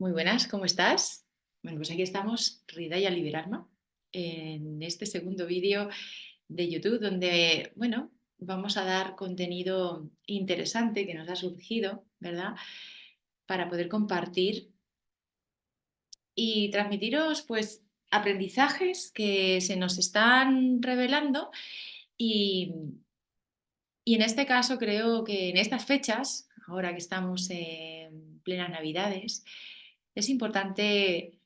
Muy buenas, ¿cómo estás? Bueno, pues aquí estamos, Rida y Alma, en este segundo vídeo de YouTube donde, bueno, vamos a dar contenido interesante que nos ha surgido, ¿verdad? Para poder compartir y transmitiros, pues, aprendizajes que se nos están revelando y, y en este caso creo que en estas fechas, ahora que estamos en plenas Navidades, es importante.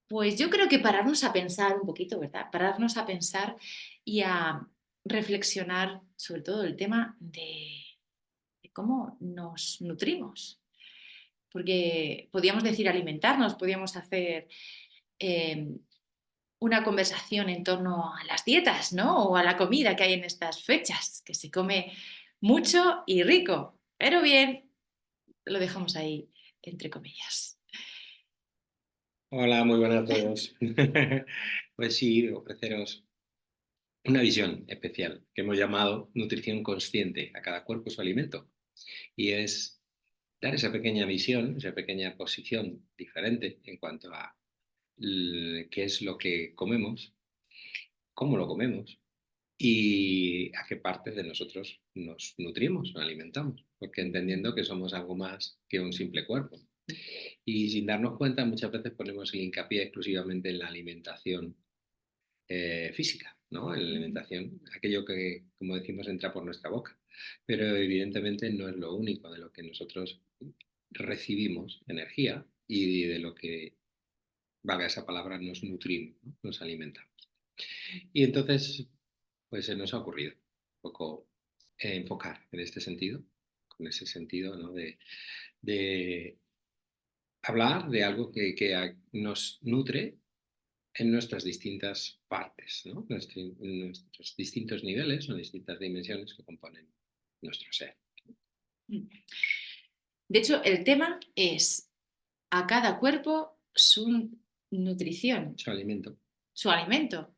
Pues yo creo que pararnos a pensar un poquito, ¿verdad? Pararnos a pensar y a reflexionar sobre todo el tema de cómo nos nutrimos. Porque podíamos decir alimentarnos, podíamos hacer eh, una conversación en torno a las dietas, ¿no? O a la comida que hay en estas fechas, que se come mucho y rico. Pero bien, lo dejamos ahí entre comillas. Hola, muy buenas a todos. Pues sí, ofreceros una visión especial que hemos llamado nutrición consciente, a cada cuerpo su alimento. Y es dar esa pequeña visión, esa pequeña posición diferente en cuanto a qué es lo que comemos, cómo lo comemos y a qué parte de nosotros nos nutrimos, nos alimentamos, porque entendiendo que somos algo más que un simple cuerpo. Y sin darnos cuenta, muchas veces ponemos el hincapié exclusivamente en la alimentación física, ¿no? En la alimentación, aquello que, como decimos, entra por nuestra boca. Pero evidentemente no es lo único de lo que nosotros recibimos energía y de lo que, valga esa palabra, nos nutrimos, ¿no? Nos alimentamos. Y entonces, pues se nos ha ocurrido un poco enfocar en este sentido, con ese sentido, ¿no? De hablar de algo que nos nutre en nuestras distintas partes, ¿no? En nuestros distintos niveles o distintas dimensiones que componen nuestro ser. De hecho, el tema es a cada cuerpo su nutrición, Su alimento, su alimento.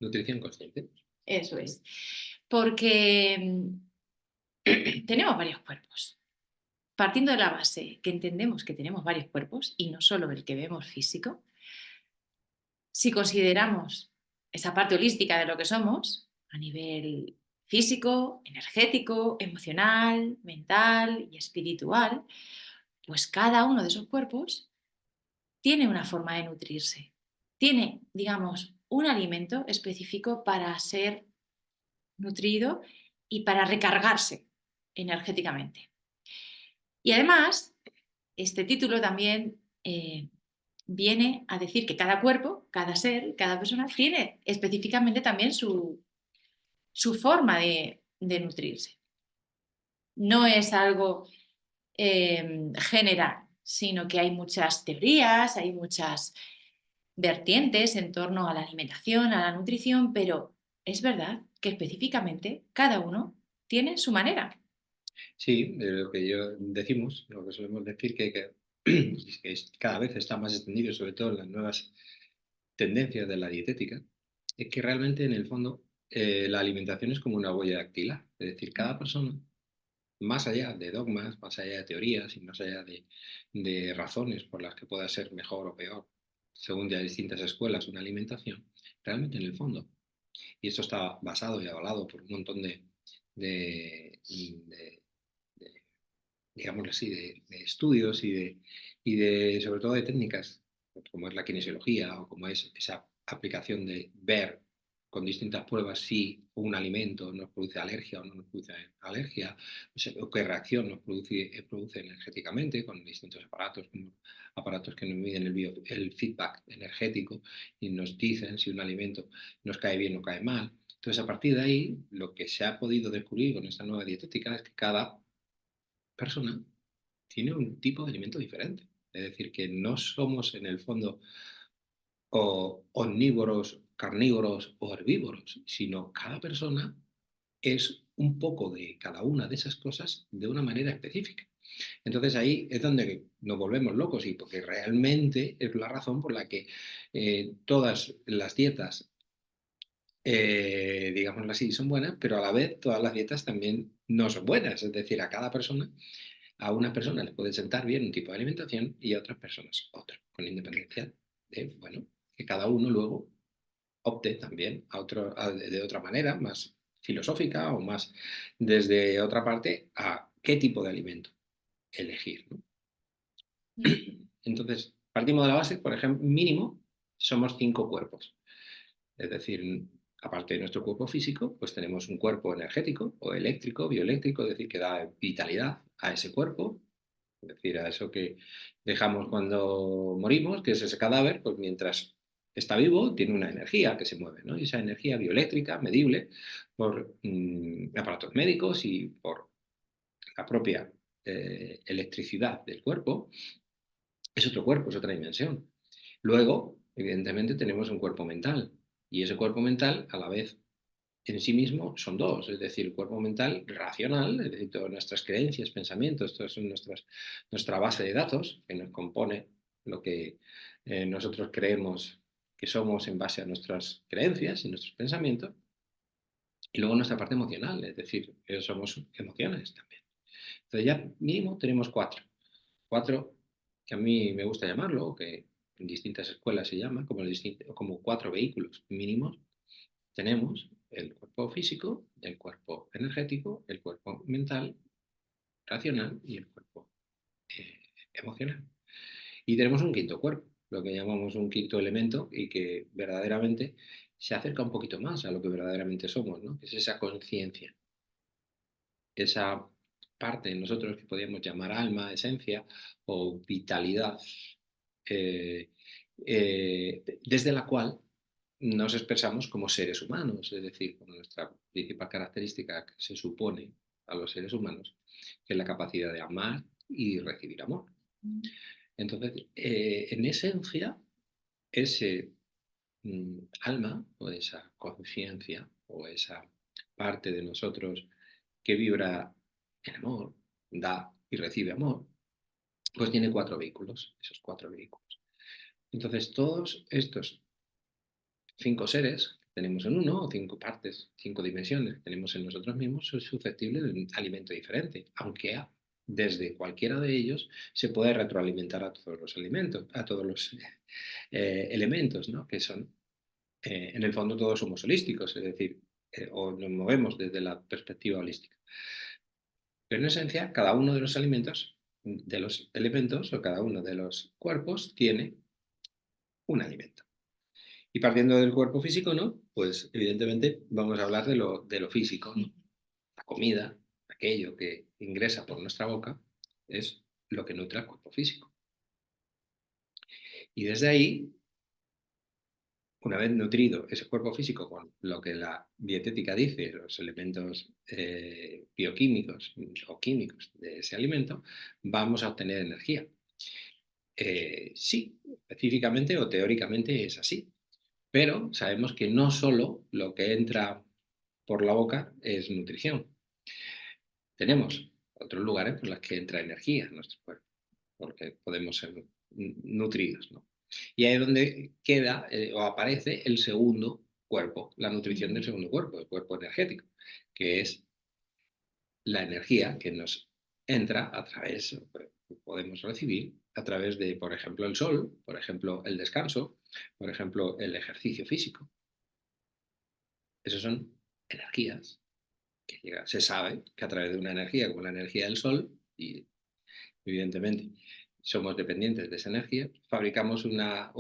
nutrición consciente. Eso es. Porque tenemos varios cuerpos. Partiendo de la base que entendemos que tenemos varios cuerpos y no solo el que vemos físico, si consideramos esa parte holística de lo que somos a nivel físico, energético, emocional, mental y espiritual, pues cada uno de esos cuerpos tiene una forma de nutrirse. Tiene, digamos, un alimento específico para ser nutrido y para recargarse energéticamente. Y además, este título también viene a decir que cada cuerpo, cada ser, cada persona tiene específicamente también su forma de nutrirse. No es algo general, sino que hay muchas teorías, hay muchas vertientes en torno a la alimentación, a la nutrición, pero es verdad que específicamente cada uno tiene su manera. Sí, lo que yo decimos, lo que solemos decir, cada vez está más extendido, sobre todo en las nuevas tendencias de la dietética, es que realmente en el fondo la alimentación es como una huella dactilar. Es decir, cada persona, más allá de dogmas, más allá de teorías y más allá de razones por las que pueda ser mejor o peor, según de distintas escuelas, una alimentación, realmente en el fondo, y esto está basado y avalado por un montón de, de- de, digámoslo así, de estudios sobre todo de técnicas, como es la kinesiología o como es esa aplicación de ver con distintas pruebas si un alimento nos produce alergia o no nos produce alergia, o qué reacción nos produce energéticamente con distintos aparatos, como aparatos que nos miden el feedback energético y nos dicen si un alimento nos cae bien o cae mal. Entonces, a partir de ahí, lo que se ha podido descubrir con esta nueva dietética es que cada persona tiene un tipo de alimento diferente. Es decir, que no somos en el fondo o omnívoros, carnívoros o herbívoros, sino cada persona es un poco de cada una de esas cosas de una manera específica. Entonces ahí es donde nos volvemos locos y porque realmente es la razón por la que todas las dietas, digámoslo así, son buenas, pero a la vez todas las dietas también no son buenas. Es decir, a cada persona A unas personas les puede sentar bien un tipo de alimentación y a otras personas otro, con independencia de, bueno, que cada uno luego opte también de otra manera, más filosófica o más desde otra parte, a qué tipo de alimento elegir, ¿no? Mm. Entonces, partimos de la base, por ejemplo, mínimo, somos 5 cuerpos. Es decir, aparte de nuestro cuerpo físico, pues tenemos un cuerpo energético o eléctrico, bioeléctrico, es decir, que da vitalidad a ese cuerpo, es decir, a eso que dejamos cuando morimos, que es ese cadáver, pues mientras está vivo tiene una energía que se mueve, ¿no? Y esa energía bioeléctrica, medible por aparatos médicos y por la propia electricidad del cuerpo, es otro cuerpo, es otra dimensión. Luego, evidentemente, tenemos un cuerpo mental y ese cuerpo mental, a la vez, en sí mismo son dos, es decir, el cuerpo mental racional, es decir, todas nuestras creencias, pensamientos, toda son nuestra base de datos que nos compone lo que nosotros creemos que somos en base a nuestras creencias y nuestros pensamientos, y luego nuestra parte emocional, es decir, somos emociones también. Entonces ya mínimo tenemos cuatro que a mí me gusta llamarlo, que en distintas escuelas se llama, como 4 vehículos mínimos. Tenemos el cuerpo físico, el cuerpo energético, el cuerpo mental, racional y el cuerpo eh, emocional. Y tenemos un quinto cuerpo, lo que llamamos un quinto elemento y que verdaderamente se acerca un poquito más a lo que verdaderamente somos, ¿no? Que es esa conciencia, esa parte de nosotros que podríamos llamar alma, esencia o vitalidad, eh, desde la cual nos expresamos como seres humanos, es decir, con nuestra principal característica que se supone a los seres humanos, que es la capacidad de amar y recibir amor. Entonces, en esencia, ese alma o esa conciencia o esa parte de nosotros que vibra en amor, da y recibe amor, pues tiene 4 vehículos, esos 4 vehículos. Entonces, todos estos 5 seres que tenemos en uno, o 5 partes, 5 dimensiones que tenemos en nosotros mismos, son susceptibles de un alimento diferente, aunque desde cualquiera de ellos se puede retroalimentar a todos los alimentos, a todos los elementos, ¿no? Que son, en el fondo todos somos holísticos, es decir, o nos movemos desde la perspectiva holística. Pero en esencia, cada uno de los alimentos, de los elementos o cada uno de los cuerpos tiene un alimento. Y partiendo del cuerpo físico, ¿no? Pues evidentemente vamos a hablar de lo físico, ¿no? La comida, aquello que ingresa por nuestra boca, es lo que nutre al cuerpo físico. Y desde ahí, una vez nutrido ese cuerpo físico con lo que la dietética dice, los elementos bioquímicos o químicos de ese alimento, vamos a obtener energía. Sí, específicamente o teóricamente es así, pero sabemos que no solo lo que entra por la boca es nutrición. Tenemos otros lugares por los que entra energía en nuestro cuerpo, porque podemos ser nutridos, ¿no? Y ahí es donde queda o aparece el segundo cuerpo, la nutrición del segundo cuerpo, el cuerpo energético, que es la energía que nos entra a través, podemos recibir a través de, por ejemplo, el sol, por ejemplo, el descanso, por ejemplo, el ejercicio físico. Esas son energías que se sabe que a través de una energía como la energía del sol, y evidentemente somos dependientes de esa energía, fabricamos una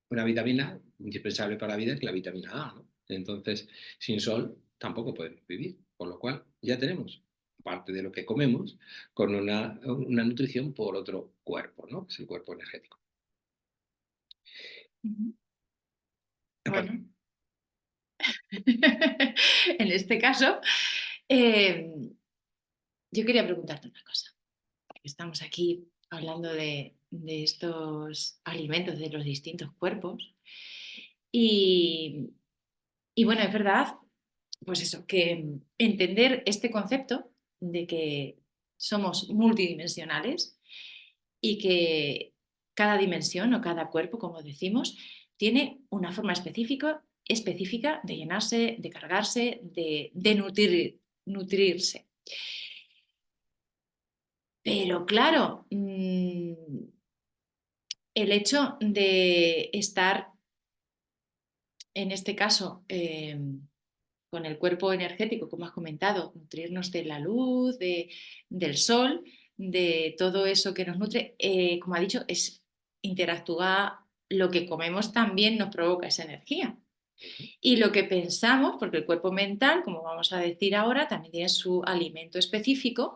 vitamina indispensable para la vida, que es la vitamina A, ¿no? Entonces, sin sol tampoco podemos vivir, por lo cual ya tenemos, aparte de lo que comemos, con una nutrición por otro cuerpo, ¿no? Que es el cuerpo energético. Aparte, Bueno, en este caso, eh, yo quería preguntarte una cosa. Estamos aquí hablando de estos alimentos de los distintos cuerpos y, y bueno, es verdad, pues eso, que entender este concepto de que somos multidimensionales y que cada dimensión o cada cuerpo, como decimos, tiene una forma específica de llenarse, de cargarse, de nutrirse. Pero claro, el hecho de estar, en este caso, con el cuerpo energético, como has comentado, nutrirnos de la luz, del sol, de todo eso que nos nutre, como ha dicho, es interactuar, lo que comemos también nos provoca esa energía. Y lo que pensamos, porque el cuerpo mental, como vamos a decir ahora, también tiene su alimento específico,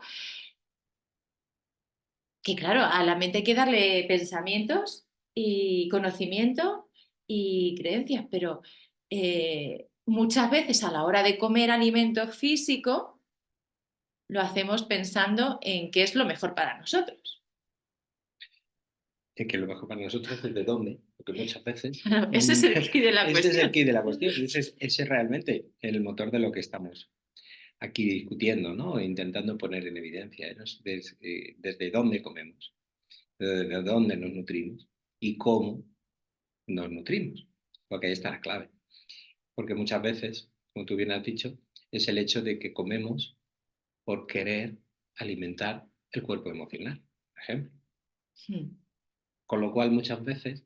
que claro, a la mente hay que darle pensamientos y conocimiento y creencias, pero muchas veces a la hora de comer alimento físico lo hacemos pensando en qué es lo mejor para nosotros. Es que lo mejor para nosotros es de dónde, porque muchas veces Claro, ese es el quid de la ese es el cuestión. quid de la cuestión, ese es realmente el motor de lo que estamos aquí discutiendo, ¿no? E intentando poner en evidencia, ¿no? Desde dónde comemos, desde dónde nos nutrimos y cómo nos nutrimos, porque ahí está la clave. Porque muchas veces, como tú bien has dicho, es el hecho de que comemos por querer alimentar el cuerpo emocional, por ejemplo. Hmm. Con lo cual, muchas veces,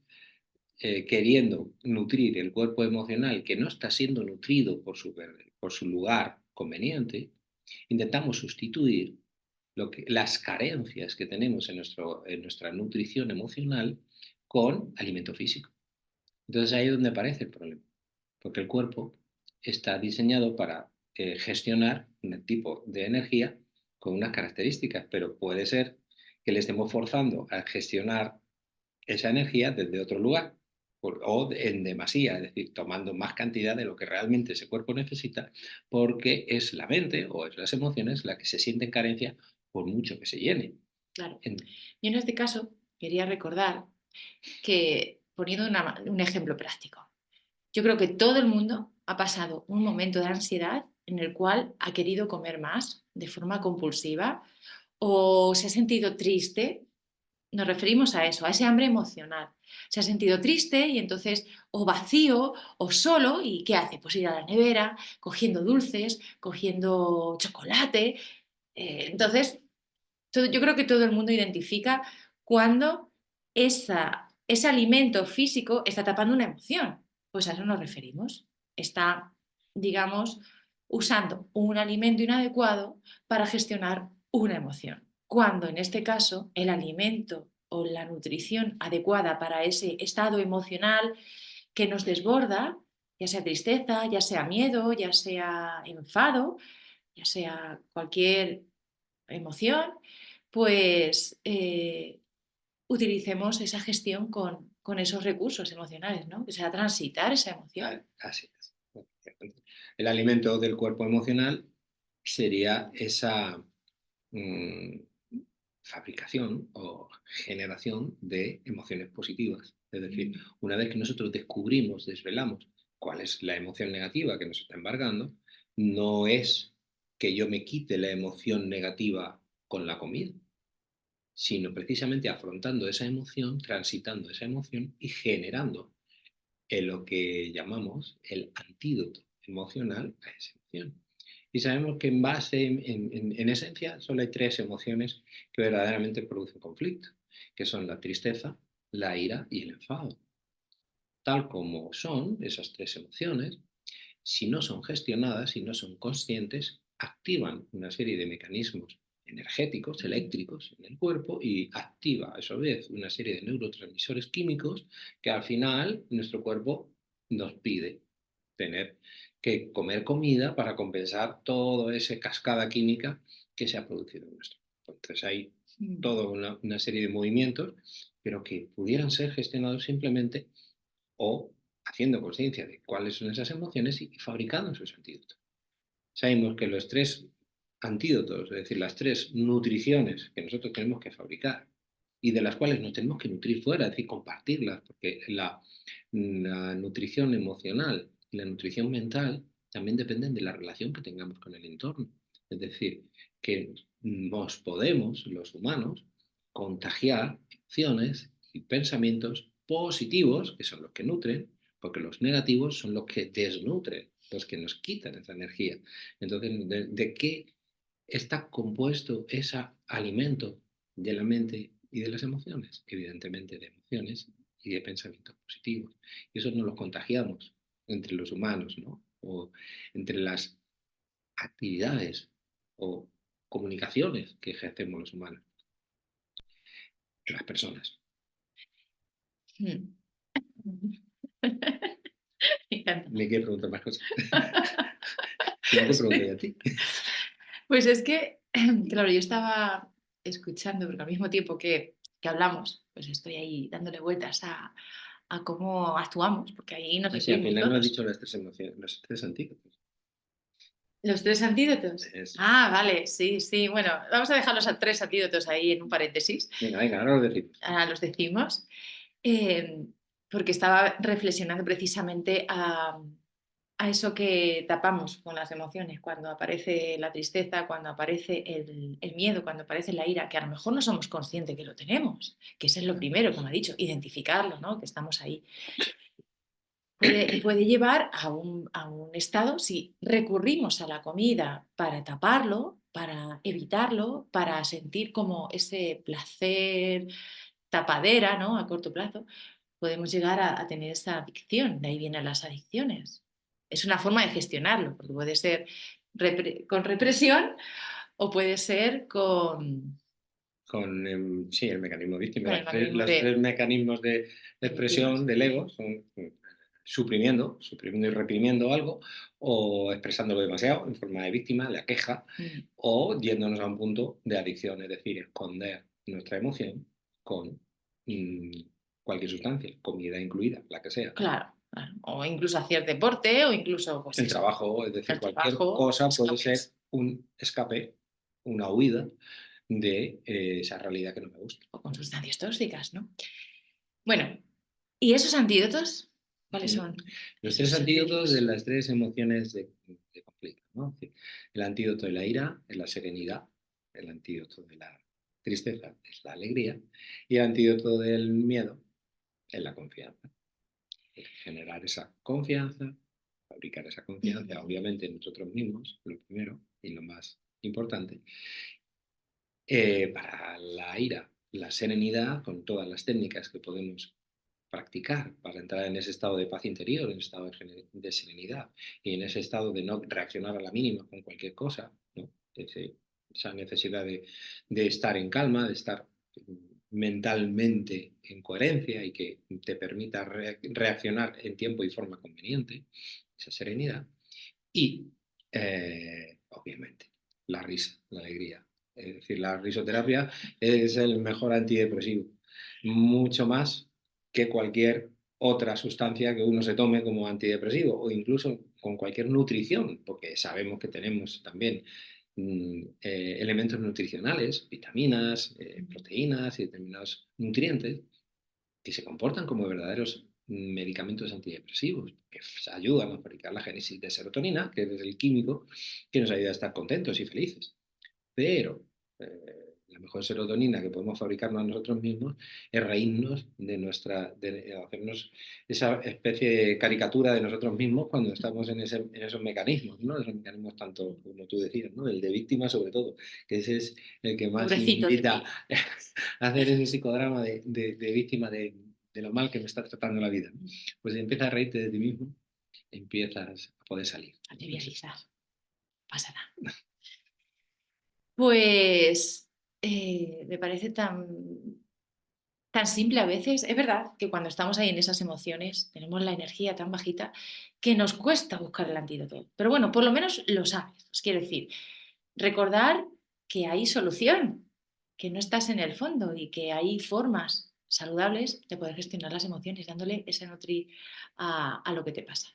queriendo nutrir el cuerpo emocional que no está siendo nutrido por su lugar conveniente, intentamos sustituir las carencias que tenemos en nuestra nutrición emocional con alimento físico. Entonces ahí es donde aparece el problema, porque el cuerpo está diseñado para gestionar un tipo de energía con unas características, pero puede ser que le estemos forzando a gestionar esa energía desde otro lugar o en demasía, es decir, tomando más cantidad de lo que realmente ese cuerpo necesita, porque es la mente o es las emociones la que se siente en carencia por mucho que se llene. Claro. En- Yo en este caso quería recordar que, poniendo un ejemplo práctico, yo creo que todo el mundo ha pasado un momento de ansiedad en el cual ha querido comer más de forma compulsiva o se ha sentido triste. Nos referimos a eso, a ese hambre emocional. Se ha sentido triste y entonces o vacío o solo, ¿y qué hace? Pues ir a la nevera, cogiendo dulces, cogiendo chocolate. Entonces, yo creo que todo el mundo identifica cuando ese alimento físico está tapando una emoción. Pues a eso nos referimos. Está, digamos, usando un alimento inadecuado para gestionar una emoción. Cuando en este caso el alimento o la nutrición adecuada para ese estado emocional que nos desborda, ya sea tristeza, ya sea miedo, ya sea enfado, ya sea cualquier emoción, pues utilicemos esa gestión con esos recursos emocionales, ¿no? Que sea transitar esa emoción. Así es. El alimento del cuerpo emocional sería esa mm, fabricación o generación de emociones positivas. Es decir, Mm. una vez que nosotros descubrimos, desvelamos cuál es la emoción negativa que nos está embargando, no es que yo me quite la emoción negativa con la comida, sino precisamente afrontando esa emoción, transitando esa emoción y generando lo que llamamos el antídoto emocional a esa emoción. Y sabemos que en base, en esencia, solo hay tres emociones que verdaderamente producen conflicto, que son la tristeza, la ira y el enfado. Tal como son esas tres emociones, si no son gestionadas, si no son conscientes, activan una serie de mecanismos energéticos, eléctricos en el cuerpo y activa a su vez una serie de neurotransmisores químicos que al final nuestro cuerpo nos pide tener que comer comida para compensar toda esa cascada química que se ha producido en nuestro cuerpo. Entonces hay Mm. toda una serie de movimientos, pero que pudieran ser gestionados simplemente o haciendo conciencia de cuáles son esas emociones y fabricando esos antídotos. Sabemos que los tres antídotos, es decir, las tres nutriciones que nosotros tenemos que fabricar y de las cuales nos tenemos que nutrir fuera, es decir, compartirlas, porque la nutrición emocional y la nutrición mental también dependen de la relación que tengamos con el entorno. Es decir, que nos podemos, los humanos, contagiar emociones y pensamientos positivos, que son los que nutren, porque los negativos son los que desnutren, los que nos quitan esa energía. Entonces, ¿de qué está compuesto ese alimento de la mente y de las emociones, evidentemente de emociones y de pensamientos positivos. Y eso nos lo contagiamos entre los humanos, ¿no? O entre las actividades o comunicaciones que ejercemos los humanos, las personas. Mm. Me encanta. Me quiero preguntar más cosas. Si no te pregunto yo a ti. Pues es que, claro, yo estaba escuchando, porque al mismo tiempo que hablamos, pues estoy ahí dándole vueltas a cómo actuamos, porque ahí nos Así, al incluimos final no has todos. dicho las tres emociones, los tres antídotos. ¿Los tres antídotos? Es- Ah, vale, sí, sí. Bueno, vamos a dejar los tres antídotos ahí en un paréntesis. Venga, venga, ahora lo decimos. Ahora los decimos. eh, Porque estaba reflexionando precisamente a eso que tapamos con las emociones, cuando aparece la tristeza, cuando aparece el miedo, cuando aparece la ira, que a lo mejor no somos conscientes que lo tenemos, que eso es lo primero, como ha dicho, identificarlo, ¿no? Que estamos ahí. Puede llevar a un estado, si recurrimos a la comida para taparlo, para evitarlo, para sentir como ese placer tapadera, ¿no? A corto plazo, podemos llegar a tener esa adicción. De ahí vienen las adicciones. Es una forma de gestionarlo, porque puede ser con represión o puede ser Con sí, el mecanismo víctima. con el mecanismo Los tres de mecanismos de víctimas. expresión del ego son suprimiendo y reprimiendo algo, o expresándolo demasiado en forma de víctima, la queja, Mm. o yéndonos a un punto de adicción, es decir, esconder nuestra emoción con mm, cualquier sustancia, comida incluida, la que sea. Claro, claro. O incluso hacer deporte, o incluso, pues El eso, trabajo, es decir, el cualquier trabajo, cosa puede ser escapes, un escape, una huida de esa realidad que no me gusta. o con sustancias tóxicas, ¿no? Bueno, ¿y esos antídotos? ¿Cuáles Ujú. son Los tres esos antídotos de antídotos? las tres emociones de conflicto, ¿no? Es decir, el antídoto de la ira es la serenidad, el antídoto de la tristeza es la alegría y el antídoto del miedo es la confianza. Es generar esa confianza, fabricar esa confianza, obviamente en nosotros mismos, lo primero y lo más importante. Para la ira, la serenidad, con todas las técnicas que podemos practicar para entrar en ese estado de paz interior, en ese estado de serenidad y en ese estado de no reaccionar a la mínima con cualquier cosa, ¿no? Esa necesidad de estar en calma, de estar mentalmente en coherencia y que te permita reaccionar en tiempo y forma conveniente, esa serenidad. Y, obviamente, la risa, la alegría. Es decir, la risoterapia es el mejor antidepresivo, mucho más que cualquier otra sustancia que uno se tome como antidepresivo o incluso con cualquier nutrición, porque sabemos que tenemos también elementos nutricionales, vitaminas, proteínas y determinados nutrientes que se comportan como verdaderos medicamentos antidepresivos, que ayudan a fabricar la génesis de serotonina, que es el químico que nos ayuda a estar contentos y felices. Pero la mejor serotonina que podemos fabricarnos a nosotros mismos es reírnos de hacernos esa especie de caricatura de nosotros mismos cuando estamos en esos mecanismos, ¿no? Esos mecanismos tanto, como tú decías, ¿no? El de víctima sobre todo, que ese es el que más Pobrecito de invita mí. a hacer ese psicodrama de víctima de lo mal que me está tratando la vida, ¿no? Pues empiezas a reírte de ti mismo, empiezas a poder salir, A ¿no? trivializar, pasa nada. Pues me parece tan simple a veces. Es verdad que cuando estamos ahí en esas emociones tenemos la energía tan bajita que nos cuesta buscar el antídoto. Pero bueno, por lo menos lo sabes. Os quiero decir, recordar que hay solución, que no estás en el fondo y que hay formas saludables de poder gestionar las emociones, dándole ese nutri a lo que te pasa.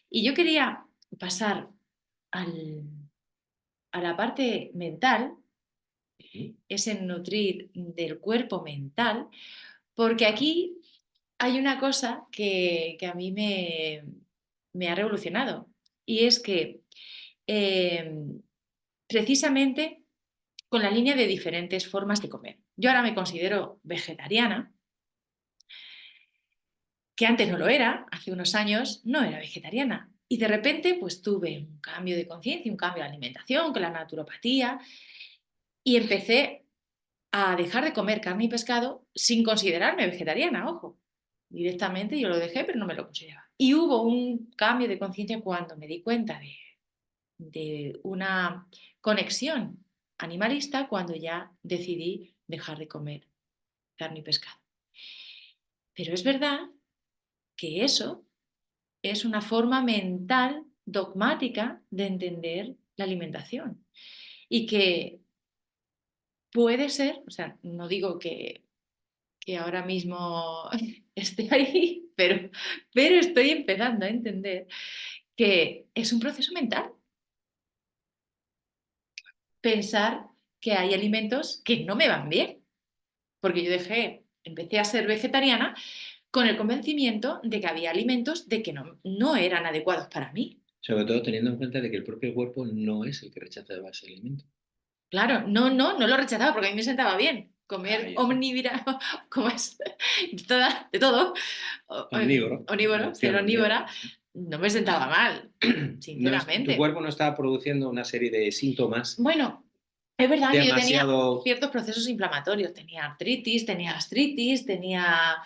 Y yo quería pasar al- a la parte mental, Ujú. ese nutrir del cuerpo mental, porque aquí hay una cosa que a mí me ha revolucionado y es que eh, precisamente con la línea de diferentes formas de comer. Yo ahora me considero vegetariana, que antes no lo era, hace unos años no era vegetariana. Y de repente pues tuve un cambio de conciencia, un cambio de alimentación con la naturopatía y empecé a dejar de comer carne y pescado sin considerarme vegetariana, ojo. Directamente yo lo dejé, pero no me lo consideraba. Y hubo un cambio de conciencia cuando me di cuenta de una conexión animalista cuando ya decidí dejar de comer carne y pescado. Pero es verdad que eso es una forma mental dogmática de entender la alimentación y que puede ser, o sea, no digo que ahora mismo esté ahí, pero estoy empezando a entender que es un proceso mental. Pensar que hay alimentos que no me van bien, porque yo empecé a ser vegetariana con el convencimiento de que había alimentos de que no eran adecuados para mí. Sobre todo teniendo en cuenta de que el propio cuerpo no es el que rechaza ese alimento. Claro, no lo rechazaba porque a mí me sentaba bien comer Ahí está. omnívora, como es, de todo, Omnívoro, omnívoro, ser opción omnívora. omnívora, no me sentaba mal, Tu sinceramente. cuerpo no estaba produciendo una serie de síntomas Bueno, es verdad que yo tenía demasiado... ciertos procesos inflamatorios, tenía artritis, tenía gastritis, tenía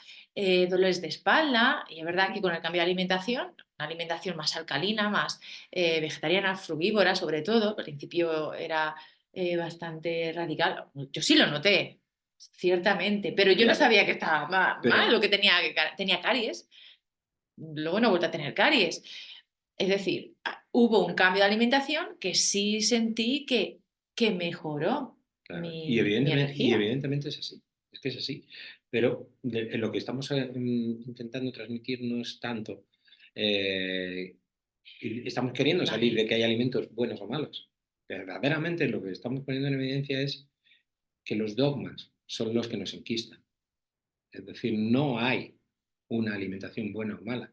dolores de espalda y es verdad que con el cambio de alimentación, una alimentación más alcalina, más vegetariana, frugívora sobre todo, al principio era bastante radical, yo sí lo noté, ciertamente, pero yo no Claro, sabía que estaba mal pero o que tenía caries, luego no he vuelto a tener caries. Es decir, hubo un cambio de alimentación que sí sentí que mejoró claro, mi y energía. evidentemente es así, es que es así. Pero lo que estamos intentando transmitir no es tanto, y estamos queriendo salir Vale, de que hay alimentos buenos o malos. Verdaderamente lo que estamos poniendo en evidencia es que los dogmas son los que nos enquistan. Es decir, no hay una alimentación buena o mala.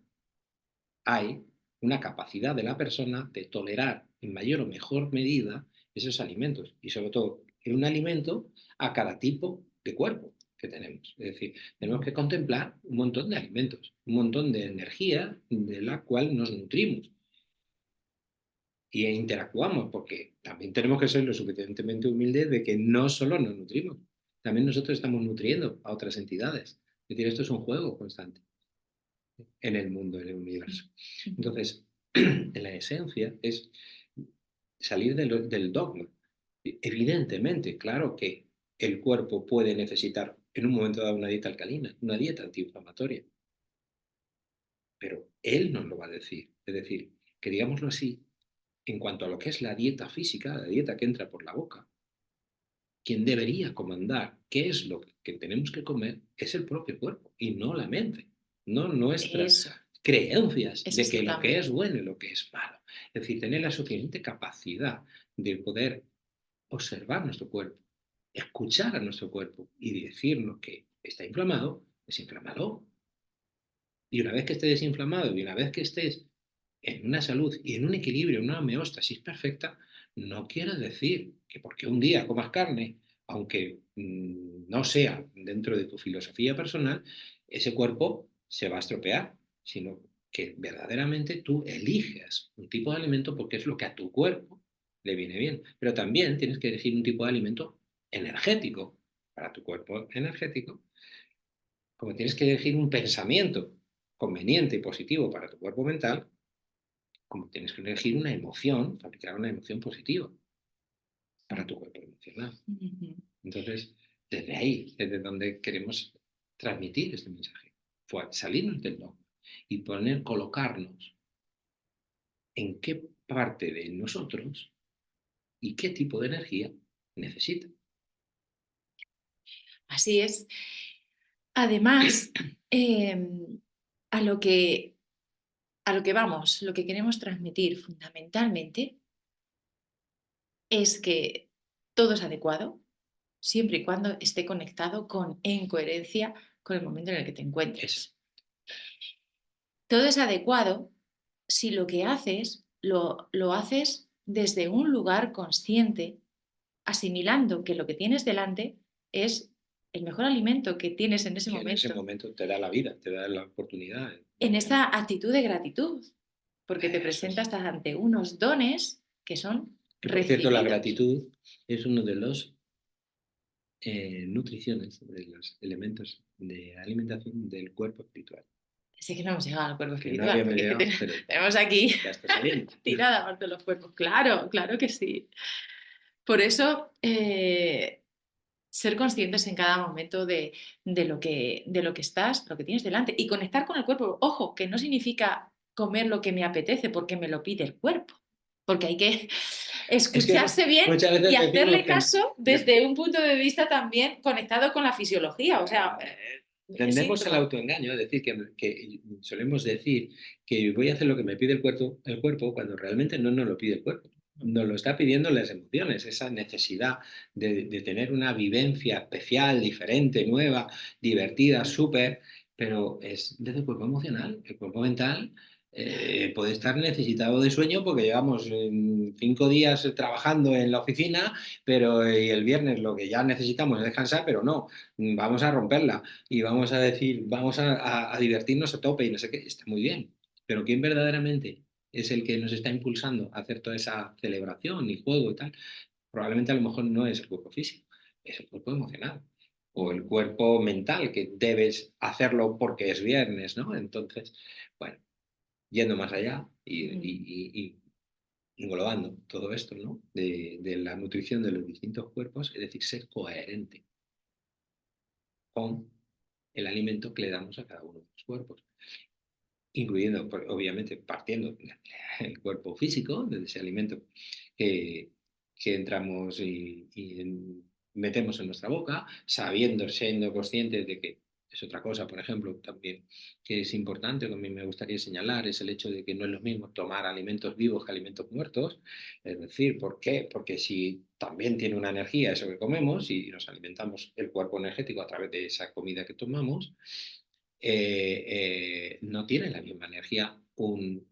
Hay una capacidad de la persona de tolerar en mayor o mejor medida esos alimentos y sobre todo en un alimento a cada tipo de cuerpo que tenemos. Es decir, tenemos que contemplar un montón de alimentos, un montón de energía de la cual nos nutrimos y interactuamos, porque también tenemos que ser lo suficientemente humildes de que no solo nos nutrimos, también nosotros estamos nutriendo a otras entidades. Es decir, esto es un juego constante en el mundo, en el universo. Entonces, en la esencia es salir del dogma. Evidentemente, claro que el cuerpo puede necesitar en un momento dado una dieta alcalina, una dieta antiinflamatoria, pero él nos lo va a decir. Es decir, que digámoslo así, en cuanto a lo que es la dieta física, la dieta que entra por la boca, quien debería comandar qué es lo que tenemos que comer es el propio cuerpo y no la mente, no nuestras eso, creencias ese de es que el lo que cambio. es bueno y lo que es malo. Es decir, tener la suficiente capacidad de poder observar nuestro cuerpo, escuchar a nuestro cuerpo y decirnos que está inflamado, desinflámalo. Y una vez que esté desinflamado y una vez que estés en una salud y en un equilibrio, en una homeostasis perfecta, no quiere decir que porque un día comas carne, aunque no sea dentro de tu filosofía personal, ese cuerpo se va a estropear, sino que verdaderamente tú eliges un tipo de alimento porque es lo que a tu cuerpo le viene bien. Pero también tienes que elegir un tipo de alimento energético para tu cuerpo energético, como tienes que elegir un pensamiento conveniente y positivo para tu cuerpo mental, como tienes que elegir una emoción, fabricar una emoción positiva para tu cuerpo emocional. Ujú. Entonces, desde ahí, desde donde queremos transmitir este mensaje, fue salirnos del dogma y colocarnos en qué parte de nosotros y qué tipo de energía necesita. Así es. Además, em, a lo que, a lo que vamos, lo que queremos transmitir fundamentalmente es que todo es adecuado siempre y cuando esté conectado en coherencia con el momento en el que te Eso, encuentres. Todo es adecuado si lo que haces lo haces desde un lugar consciente, asimilando que lo que tienes delante es el mejor alimento que tienes en ese que en ese momento, momento te da la vida, te da la oportunidad. en esa actitud de gratitud, porque te Eso es. presentas ante unos dones que son Que por cierto, la recibidos. gratitud es uno de los nutriciones sobre los elementos de alimentación del cuerpo espiritual. Sí que no hemos llegado al cuerpo Que no espiritual, habíamos porque es que llegado, pero tenemos aquí ya está saliendo. tirada parte de los cuerpos. Claro, claro que sí. Por eso, ser conscientes en cada momento de lo que estás, lo que tienes delante y conectar con el cuerpo. Ojo, que no significa comer lo que me apetece porque me lo pide el cuerpo, porque hay que Es que escucharse bien muchas y veces decimos hacerle que caso desde un punto de vista también conectado con la fisiología. O sea, es tendemos al íntegro. autoengaño, es decir, que solemos decir que voy a hacer lo que me pide el cuerpo cuando realmente no nos lo pide el cuerpo. Nos lo está pidiendo las emociones, esa necesidad de tener una vivencia especial, diferente, nueva, divertida, súper, pero es desde el cuerpo emocional. El cuerpo mental puede estar necesitado de sueño porque llevamos 5 días trabajando en la oficina, pero el viernes lo que ya necesitamos es descansar, pero no, vamos a romperla y vamos a decir, vamos a divertirnos a tope y no sé qué, está muy bien, pero ¿quién verdaderamente es el que nos está impulsando a hacer toda esa celebración y juego y tal? Probablemente a lo mejor no es el cuerpo físico, es el cuerpo emocional o el cuerpo mental, que debes hacerlo porque es viernes, ¿no? Entonces, bueno, yendo más allá y englobando todo esto, ¿no? De la nutrición de los distintos cuerpos, es decir, ser coherente con el alimento que le damos a cada uno de los cuerpos, incluyendo, obviamente, partiendo del cuerpo físico, de ese alimento que, que entramos metemos en nuestra boca, sabiendo, siendo conscientes de que es otra cosa, por ejemplo, también que es importante, que a mí me gustaría señalar, es el hecho de que no es lo mismo tomar alimentos vivos que alimentos muertos. Es decir, ¿por qué? Porque si también tiene una energía eso que comemos y nos alimentamos el cuerpo energético a través de esa comida que tomamos, no tiene la misma energía un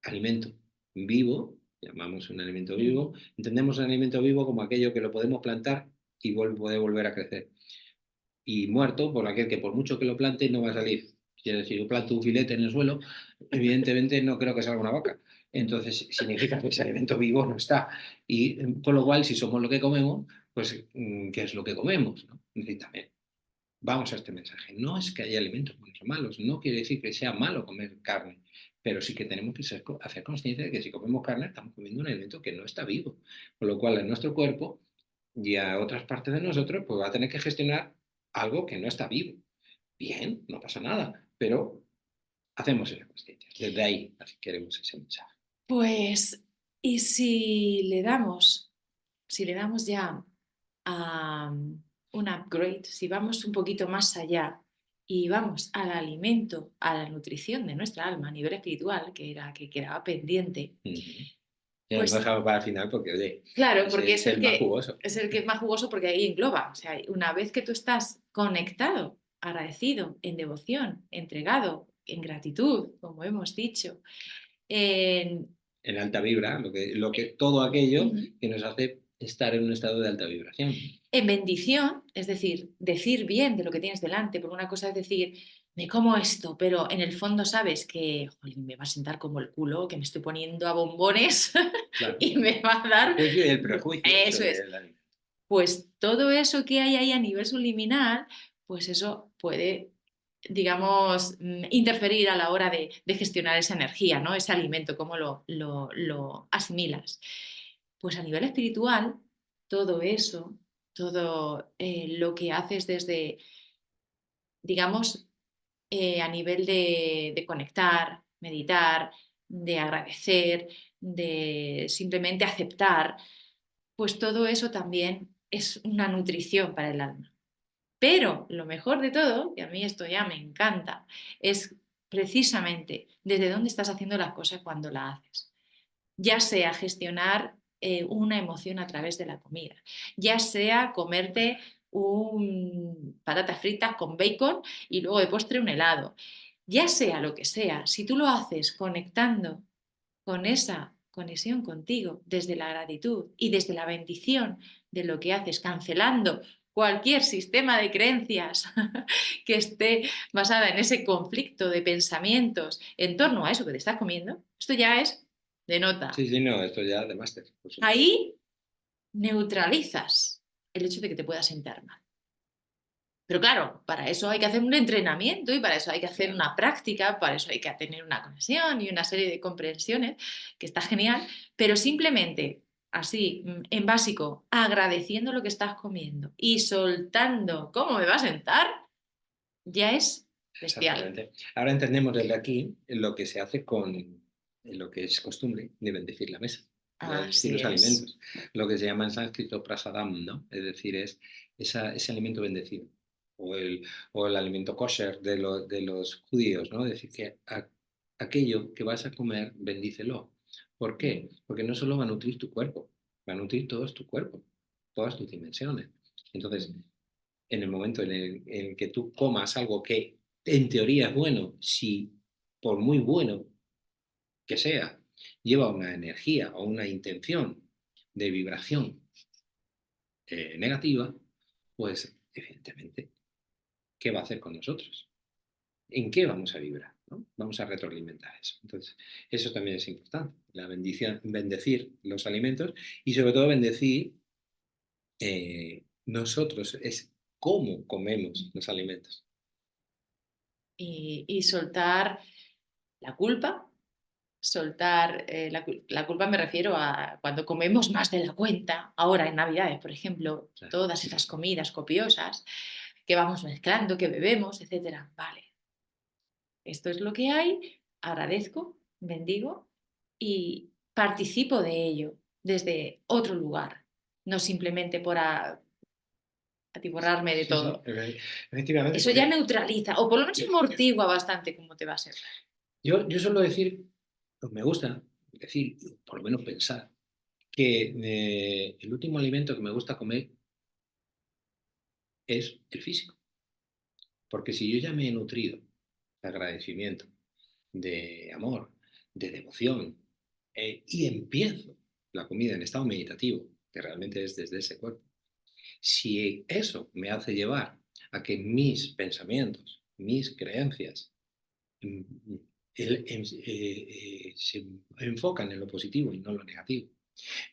alimento vivo, llamamos un alimento vivo, entendemos un alimento vivo como aquello que lo podemos plantar y puede volver a crecer. Y muerto, por aquel que por mucho que lo plante no va a salir. Quiero decir, yo planto un filete en el suelo, evidentemente no creo que salga una vaca. Entonces significa que ese alimento vivo no está. Y con lo cual, si somos lo que comemos, pues ¿qué es lo que comemos? ¿No? Es decir, también vamos a este mensaje. No es que haya alimentos buenos o malos, no quiere decir que sea malo comer carne, pero sí que tenemos que hacer consciencia de que si comemos carne estamos comiendo un alimento que no está vivo, con lo cual en nuestro cuerpo y a otras partes de nosotros pues va a tener que gestionar algo que no está vivo. Bien, no pasa nada, pero hacemos esa consciencia. Desde ahí así queremos ese mensaje. Pues, ¿y si le damos ya a un upgrade, si vamos un poquito más allá y vamos al alimento, a la nutrición de nuestra alma a nivel espiritual, que era que quedaba pendiente, Ya lo hemos pues dejado para el final porque, oye, claro, ese porque es el más jugoso. es el que es más jugoso porque ahí engloba. O sea, una vez que tú estás conectado, agradecido, en devoción, entregado, en gratitud, como hemos dicho, en, En alta vibra, todo aquello Ujú. que nos hace estar en un estado de alta vibración. En bendición, es decir, decir bien de lo que tienes delante, porque una cosa es decir, me como esto, pero en el fondo sabes que jolín, me va a sentar como el culo, que me estoy poniendo a bombones Claro. y me va a El dar... juicio y el prejuicio Eso sobre es. el alimento. Pues todo eso que hay ahí a nivel subliminal, pues eso puede, digamos, interferir a la hora de gestionar esa energía, ¿no? Ese alimento, cómo lo asimilas. Pues a nivel espiritual, todo eso, todo lo que haces desde, digamos, a nivel de conectar, meditar, de agradecer, de simplemente aceptar, pues todo eso también es una nutrición para el alma. Pero lo mejor de todo, y a mí esto ya me encanta, es precisamente desde dónde estás haciendo las cosas cuando la haces. Ya sea gestionar una emoción a través de la comida, ya sea comerte un patatas fritas con bacon y luego de postre un helado, ya sea lo que sea, si tú lo haces conectando con esa conexión contigo desde la gratitud y desde la bendición de lo que haces, cancelando cualquier sistema de creencias que esté basada en ese conflicto de pensamientos en torno a eso que te estás comiendo, esto ya es de nota. Sí, sí, no, esto ya de máster, por supuesto. Ahí neutralizas. el hecho de que te puedas sentar mal. Pero claro, para eso hay que hacer un entrenamiento y para eso hay que hacer una práctica, para eso hay que tener una conexión y una serie de comprensiones, que está genial, pero simplemente así, en básico, agradeciendo lo que estás comiendo y soltando cómo me va a sentar, ya es bestial. Exactamente. Ahora entendemos desde aquí lo que se hace con lo que es costumbre de bendecir la mesa, de bendecir Así los es. alimentos, lo que se llama en sánscrito prasadam, ¿no? Es decir, es ese alimento bendecido, o el alimento kosher de los judíos, ¿no? Es decir, que aquello que vas a comer, bendícelo. ¿Por qué? Porque no solo va a nutrir tu cuerpo, va a nutrir todo tu cuerpo, todas tus dimensiones. Entonces, en el momento en el que tú comas algo que en teoría es bueno, si por muy bueno que sea, lleva una energía o una intención de vibración negativa, pues evidentemente, ¿qué va a hacer con nosotros? ¿En qué vamos a vibrar? ¿No? Vamos a retroalimentar eso. Entonces, eso también es importante, la bendición, bendecir los alimentos y sobre todo bendecir nosotros, es cómo comemos los alimentos. Y soltar la culpa, soltar la culpa me refiero a cuando comemos más de la cuenta, ahora en Navidades, por ejemplo, Claro. todas esas comidas copiosas que vamos mezclando, que bebemos, etcétera. Vale, esto es lo que hay, agradezco, bendigo y participo de ello desde otro lugar, no simplemente por atiborrarme de Sí, sí, todo. efectivamente, Eso ya porque neutraliza, o por lo menos amortigua bastante cómo te va a ser. yo suelo decir, pues me gusta decir, por lo menos pensar, que el último alimento que me gusta comer es el físico. Porque si yo ya me he nutrido de agradecimiento, de amor, de devoción, y empiezo la comida en estado meditativo, que realmente es desde ese cuerpo, si eso me hace llevar a que mis pensamientos, mis creencias, mm, se enfocan en lo positivo y no en lo negativo.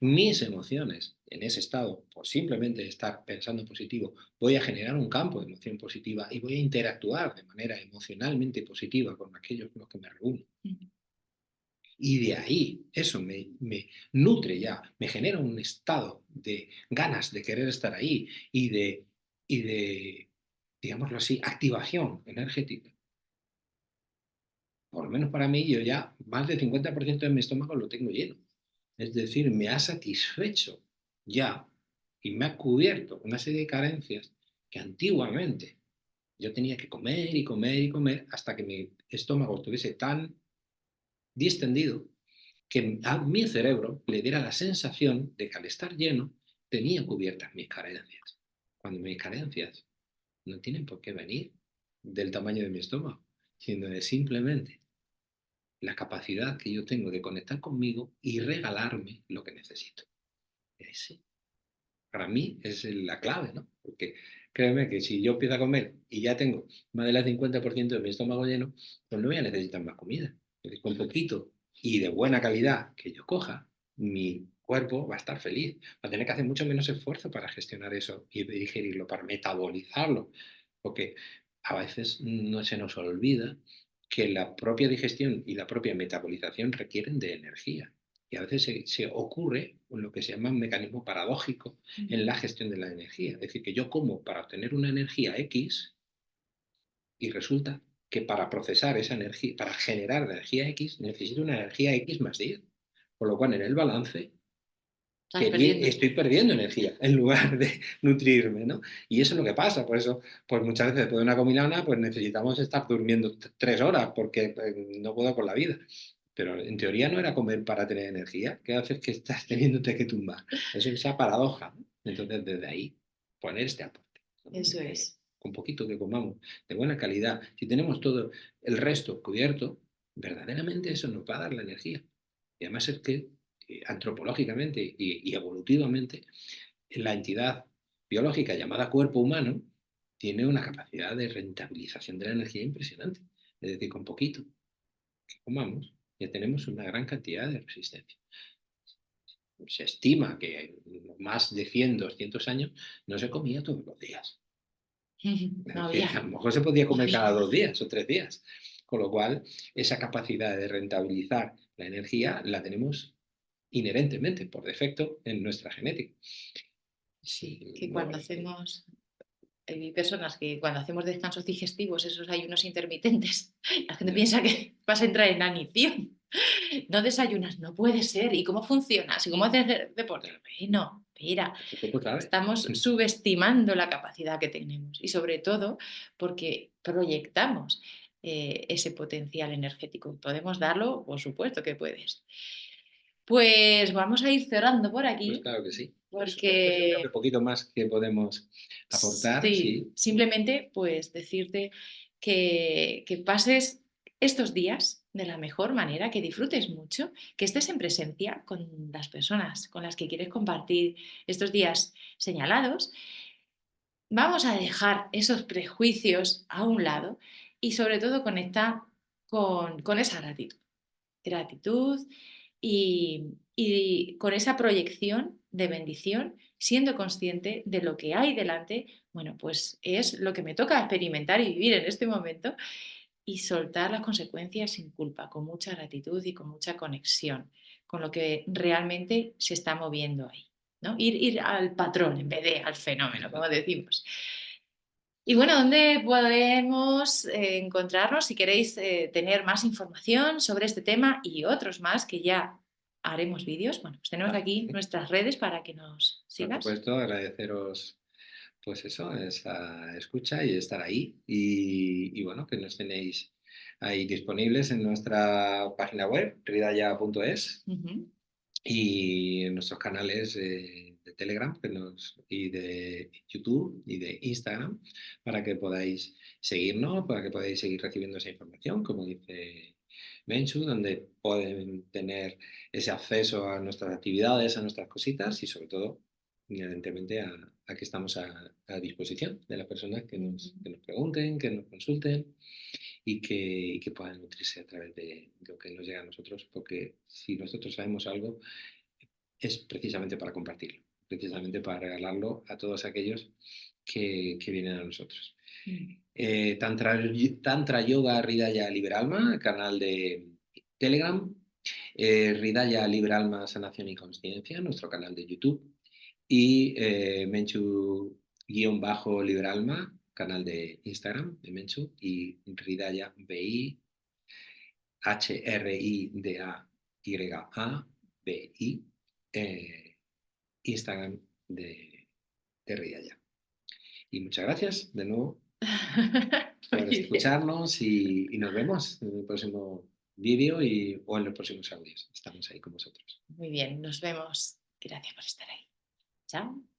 Mis emociones en ese estado, por simplemente estar pensando positivo, voy a generar un campo de emoción positiva y voy a interactuar de manera emocionalmente positiva con aquellos con los que me reúno. Y de ahí eso me nutre ya, me genera un estado de ganas de querer estar ahí y de, digámoslo así, activación energética. Por lo menos para mí, yo ya más del 50% de mi estómago lo tengo lleno. Es decir, me ha satisfecho ya y me ha cubierto una serie de carencias que antiguamente yo tenía que comer y comer y comer hasta que mi estómago estuviese tan distendido que a mi cerebro le diera la sensación de que al estar lleno tenía cubiertas mis carencias. Cuando mis carencias no tienen por qué venir del tamaño de mi estómago, sino de simplemente la capacidad que yo tengo de conectar conmigo y regalarme lo que necesito. Ese, para mí es la clave, ¿no? Porque créeme que si yo empiezo a comer y ya tengo más del 50% de mi estómago lleno, pues no voy a necesitar más comida. Porque con poquito y de buena calidad que yo coja, mi cuerpo va a estar feliz. Va a tener que hacer mucho menos esfuerzo para gestionar eso y digerirlo, para metabolizarlo. Porque a veces no se nos olvida que la propia digestión y la propia metabolización requieren de energía. Y a veces se ocurre lo que se llama un mecanismo paradójico en la gestión de la energía. Es decir, que yo como para obtener una energía X y resulta que para procesar esa energía, para generar energía X, necesito una energía X más 10. Por lo cual en el balance Estás perdiendo. estoy perdiendo energía en lugar de nutrirme, ¿no? Y eso es lo que pasa, por eso, pues muchas veces después de una comilona, pues necesitamos estar durmiendo 3 horas porque no puedo con la vida. Pero en teoría no era comer para tener energía, ¿qué haces que estás teniéndote que tumbar? Eso es esa paradoja, ¿no? Entonces, desde ahí, poner este aporte, ¿no? Eso Que es. con poquito que comamos, de buena calidad, si tenemos todo el resto cubierto, verdaderamente eso nos va a dar la energía. Y además es que antropológicamente y evolutivamente, la entidad biológica llamada cuerpo humano tiene una capacidad de rentabilización de la energía impresionante. Es decir, con poquito que comamos, ya tenemos una gran cantidad de resistencia. se estima que más de 100, 200 años no se comía todos los días. Es No decir, a había, lo mejor se podía no comer había. cada 2 días o 3 días. Con lo cual, esa capacidad de rentabilizar la energía la tenemos inherentemente, por defecto, en nuestra genética. Sí, Sí, que no, cuando hacemos, hay personas que cuando hacemos descansos digestivos, esos ayunos intermitentes, la gente ya, piensa que vas a entrar en anición. No desayunas, no puede ser. ¿Y cómo funciona? ¿Y cómo haces deporte? ya, Bueno, mira, tu cuerpo sabe. estamos subestimando la capacidad que tenemos y sobre todo porque proyectamos ese potencial energético. ¿Podemos darlo? Por supuesto que puedes. Pues vamos a ir cerrando por Pues aquí claro que sí. Pues yo creo porque que poquito más que podemos aportar, sí, sí. simplemente pues decirte que pases estos días de la mejor manera, que disfrutes mucho, que estés en presencia con las personas con las que quieres compartir estos días señalados. Vamos a dejar esos prejuicios a un lado y sobre todo conectar con esa gratitud. Gratitud y con esa proyección de bendición, siendo consciente de lo que hay delante, bueno, pues es lo que me toca experimentar y vivir en este momento y soltar las consecuencias sin culpa, con mucha gratitud y con mucha conexión con lo que realmente se está moviendo ahí. ¿No? Ir al patrón en vez de al fenómeno, como decimos. Y bueno, ¿dónde podemos encontrarnos si queréis tener más información sobre este tema y otros más que ya haremos vídeos? Bueno, pues tenemos Claro, aquí sí. nuestras redes para que nos Por sigas. supuesto, agradeceros pues eso, esa escucha y estar ahí. Y bueno, que nos tenéis ahí disponibles en nuestra página web, ridaya.es, Ujú, y en nuestros canales de Telegram y de YouTube y de Instagram para que podáis seguirnos, para que podáis seguir recibiendo esa información, como dice Menchu, donde pueden tener ese acceso a nuestras actividades, a nuestras cositas y sobre todo, inherentemente, a que estamos a disposición de las personas ujú. que nos pregunten, que nos consulten y que puedan nutrirse a través de lo que nos llega a nosotros, porque si nosotros sabemos algo, es precisamente para compartirlo, precisamente para regalarlo a todos aquellos que vienen a nosotros. Mm. Tantra Yoga Ridaya Liber Alma, canal de Telegram, Ridaya Liber Alma Sanación y Consciencia, nuestro canal de YouTube, y Menchu-Liber Alma, canal de Instagram de Menchu, y Ridaya BI, HRIDAYABI, Instagram de Ridaya. Y muchas gracias de nuevo Muy por bien. escucharnos y nos vemos en el próximo vídeo o en los próximos audios. Estamos ahí con vosotros. Muy bien, nos vemos. Gracias por estar ahí. Chao.